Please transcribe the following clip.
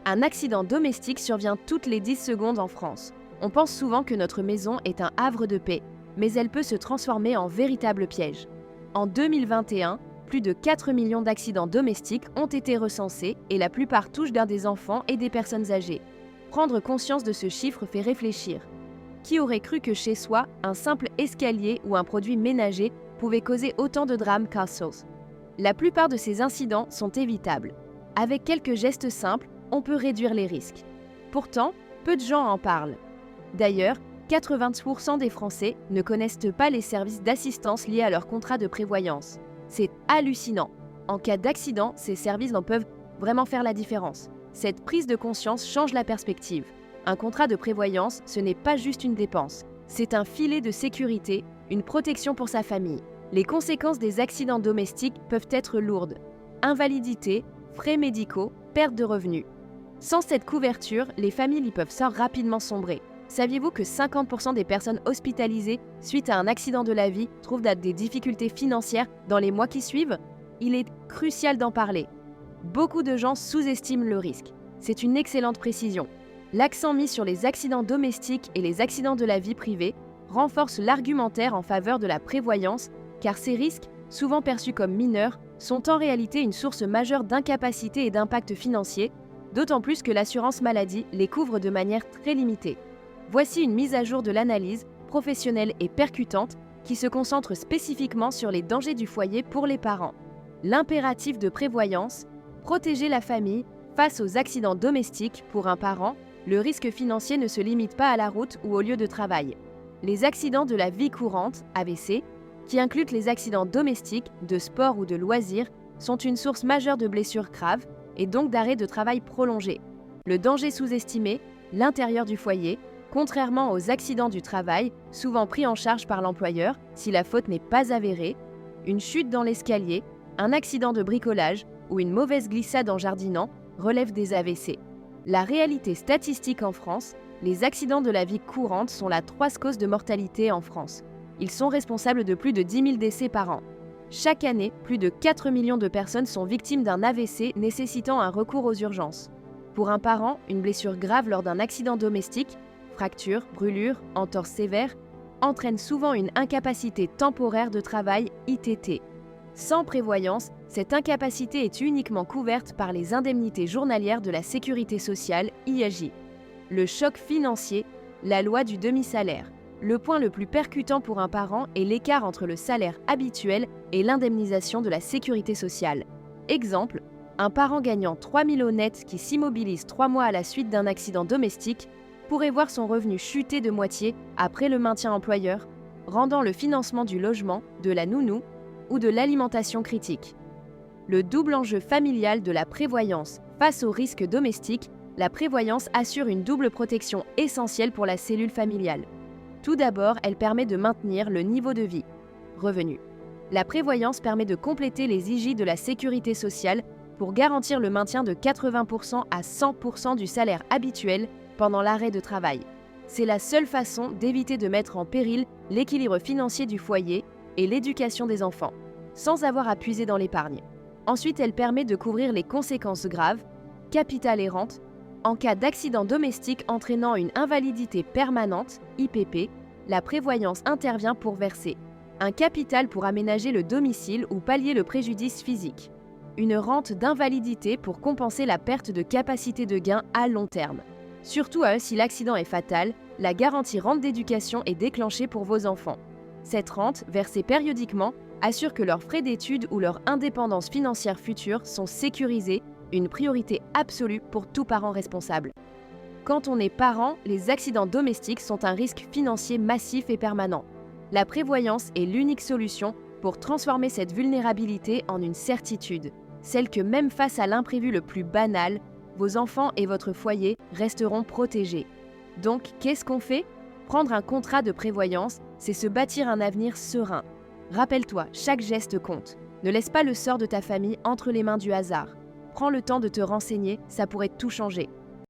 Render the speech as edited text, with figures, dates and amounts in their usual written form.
Un accident domestique survient toutes les 10 secondes en France. On pense souvent que notre maison est un havre de paix, mais elle peut se transformer en véritable piège. En 2021, plus de 4 millions d'accidents domestiques ont été recensés et la plupart touchent vers des enfants et des personnes âgées. Prendre conscience de ce chiffre fait réfléchir. Qui aurait cru que chez soi, un simple escalier ou un produit ménager pouvait causer autant de drames castles? La plupart de ces incidents sont évitables. Avec quelques gestes simples, on peut réduire les risques. Pourtant, peu de gens en parlent. D'ailleurs, 80% des Français ne connaissent pas les services d'assistance liés à leur contrat de prévoyance. C'est hallucinant. En cas d'accident, ces services n'en peuvent vraiment faire la différence. Cette prise de conscience change la perspective. Un contrat de prévoyance, ce n'est pas juste une dépense. C'est un filet de sécurité, une protection pour sa famille. Les conséquences des accidents domestiques peuvent être lourdes. Invalidité, frais médicaux, perte de revenus. Sans cette couverture, les familles y peuvent rapidement sombrer. Saviez-vous que 50% des personnes hospitalisées suite à un accident de la vie trouvent des difficultés financières dans les mois qui suivent? Il est crucial d'en parler. Beaucoup de gens sous-estiment le risque. C'est une excellente précision. L'accent mis sur les accidents domestiques et les accidents de la vie privée renforce l'argumentaire en faveur de la prévoyance, car ces risques, souvent perçus comme mineurs, sont en réalité une source majeure d'incapacité et d'impact financier, d'autant plus que l'assurance maladie les couvre de manière très limitée. Voici une mise à jour de l'analyse, professionnelle et percutante, qui se concentre spécifiquement sur les dangers du foyer pour les parents. L'impératif de prévoyance, protéger la famille face aux accidents domestiques. Pour un parent, le risque financier ne se limite pas à la route ou au lieu de travail. Les accidents de la vie courante, AVC, qui incluent les accidents domestiques, de sport ou de loisirs, sont une source majeure de blessures graves et donc d'arrêt de travail prolongé. Le danger sous-estimé, l'intérieur du foyer, contrairement aux accidents du travail, souvent pris en charge par l'employeur si la faute n'est pas avérée, une chute dans l'escalier, un accident de bricolage ou une mauvaise glissade en jardinant relèvent des AVC. La réalité statistique en France, les accidents de la vie courante sont la troisième cause de mortalité en France. Ils sont responsables de plus de 10 000 décès par an. Chaque année, plus de 4 millions de personnes sont victimes d'un AVC nécessitant un recours aux urgences. Pour un parent, une blessure grave lors d'un accident domestique, fracture, brûlure, entorse sévère, entraîne souvent une incapacité temporaire de travail ITT. Sans prévoyance, cette incapacité est uniquement couverte par les indemnités journalières de la Sécurité sociale, IAJ. Le choc financier, la loi du demi-salaire. Le point le plus percutant pour un parent est l'écart entre le salaire habituel et l'indemnisation de la Sécurité sociale. Exemple, un parent gagnant 3 000 € net qui s'immobilise 3 mois à la suite d'un accident domestique pourrait voir son revenu chuter de moitié après le maintien employeur, rendant le financement du logement, de la nounou ou de l'alimentation critique. Le double enjeu familial de la prévoyance face aux risques domestiques, la prévoyance assure une double protection essentielle pour la cellule familiale. Tout d'abord, elle permet de maintenir le niveau de vie, revenu. La prévoyance permet de compléter les IJ de la sécurité sociale pour garantir le maintien de 80% à 100% du salaire habituel pendant l'arrêt de travail. C'est la seule façon d'éviter de mettre en péril l'équilibre financier du foyer et l'éducation des enfants, sans avoir à puiser dans l'épargne. Ensuite, elle permet de couvrir les conséquences graves, capital et rente, en cas d'accident domestique entraînant une invalidité permanente, IPP, la prévoyance intervient pour verser un capital pour aménager le domicile ou pallier le préjudice physique, une rente d'invalidité pour compenser la perte de capacité de gain à long terme. Surtout si l'accident est fatal, la garantie rente d'éducation est déclenchée pour vos enfants. Cette rente, versée périodiquement, assure que leurs frais d'études ou leur indépendance financière future sont sécurisés, une priorité absolue pour tout parent responsable. Quand on est parent, les accidents domestiques sont un risque financier massif et permanent. La prévoyance est l'unique solution pour transformer cette vulnérabilité en une certitude, celle que même face à l'imprévu le plus banal, vos enfants et votre foyer resteront protégés. Donc, qu'est-ce qu'on fait? Prendre un contrat de prévoyance, c'est se bâtir un avenir serein. Rappelle-toi, chaque geste compte. Ne laisse pas le sort de ta famille entre les mains du hasard. Prends le temps de te renseigner, ça pourrait tout changer.